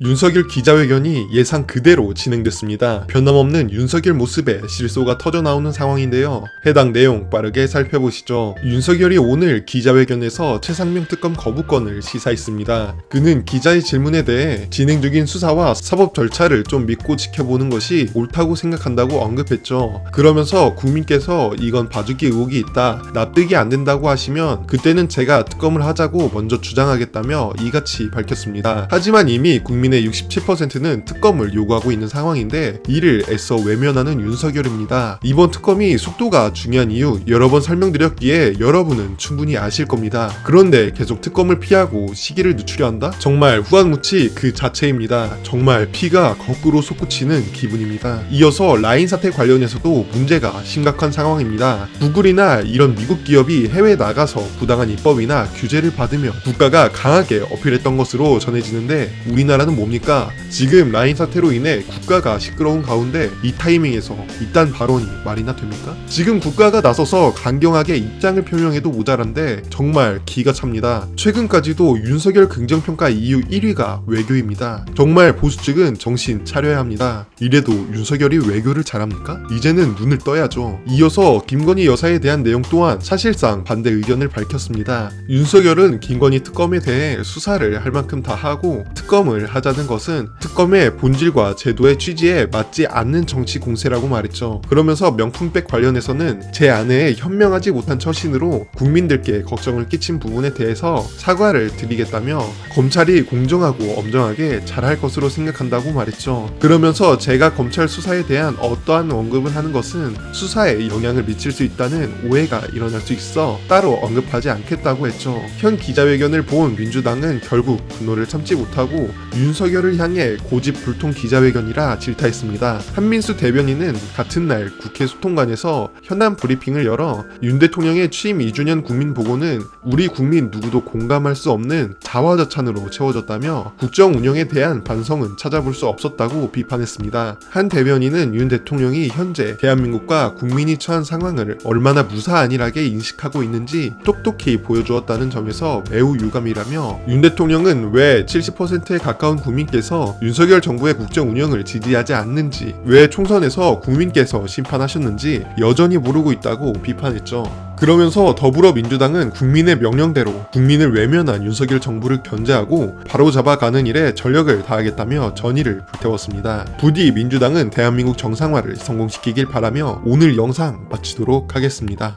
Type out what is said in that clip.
윤석열 기자회견이 예상 그대로 진행됐습니다. 변함없는 윤석열 모습에 실소가 터져나오는 상황인데요. 해당 내용 빠르게 살펴보시죠. 윤석열이 오늘 기자회견에서 최상명 특검 거부권을 시사했습니다. 그는 기자의 질문에 대해 진행 중인 수사와 사법 절차를 좀 믿고 지켜보는 것이 옳다고 생각한다고 언급했죠. 그러면서 국민께서 이건 봐주기 의혹이 있다, 납득이 안 된다고 하시면 그때는 제가 특검을 하자고 먼저 주장하겠다며 이같이 밝혔습니다. 하지만 이미 국민의 67%는 특검을 요구하고 있는 상황인데 이를 애써 외면하는 윤석열입니다. 이번 특검이 속도가 중요한 이유 여러 번 설명드렸기에 여러분은 충분히 아실 겁니다. 그런데 계속 특검을 피하고 시기를 늦추려 한다? 정말 후한무치 그 자체입니다. 정말 피가 거꾸로 솟구치는 기분입니다. 이어서 라인 사태 관련해서도 문제가 심각한 상황입니다. 구글이나 이런 미국 기업이 해외에 나가서 부당한 입법이나 규제를 받으며 국가가 강하게 어필했던 것으로 전해지는데 우리나라는 뭡니까? 지금 라인 사태로 인해 국가가 시끄러운 가운데 이 타이밍에서 이딴 발언이 말이나 됩니까? 지금 국가가 나서서 강경하게 입장을 표명해도 모자란데 정말 기가 찹니다. 최근까지도 윤석열 긍정평가 이유 1위가 외교입니다. 정말 보수 측은 정신 차려야 합니다. 이래도 윤석열이 외교를 잘합니까? 이제는 눈을 떠야죠. 이어서 김건희 여사에 대한 내용 또한 사실상 반대 의견을 밝혔습니다. 윤석열은 김건희 특검에 대해 수사를 할 만큼 다 하고 특검을 하자는 것은 특검의 본질과 제도의 취지에 맞지 않는 정치 공세라고 말했죠. 그러면서 명품백 관련해서는 제 아내의 현명하지 못한 처신으로 국민들께 걱정을 끼친 부분에 대해서 사과를 드리겠다며 검찰이 공정하고 엄정하게 잘할 것으로 생각한다고 말했죠. 그러면서 제가 검찰 수사에 대한 어떠한 언급을 하는 것은 수사에 영향을 미칠 수 있다는 오해가 일어날 수 있어 따로 언급하지 않겠다고 했죠. 현 기자회견을 본 민주당은 결국 분노를 참지 못하고 윤석열을 향해 고집불통 기자회견이라 질타했습니다. 한민수 대변인은 같은 날 국회 소통관에서 현안 브리핑을 열어 윤 대통령의 취임 2주년 국민보고는 우리 국민 누구도 공감할 수 없는 자화자찬으로 채워졌다며 국정 운영에 대한 반성은 찾아볼 수 없었다고 비판했습니다. 한 대변인은 윤 대통령이 현재 대한민국과 국민이 처한 상황을 얼마나 무사안일하게 인식하고 있는지 똑똑히 보여주었다는 점에서 매우 유감이라며 윤 대통령은 왜 70%에 가까운 국민께서 윤석열 정부의 국정 운영을 지지하지 않는지, 왜 총선에서 국민께서 심판하셨는지 여전히 모르고 있다고 비판했죠. 그러면서 더불어민주당은 국민의 명령대로 국민을 외면한 윤석열 정부를 견제하고 바로잡아가는 일에 전력을 다하겠다며 전의를 불태웠습니다. 부디 민주당은 대한민국 정상화를 성공시키길 바라며 오늘 영상 마치도록 하겠습니다.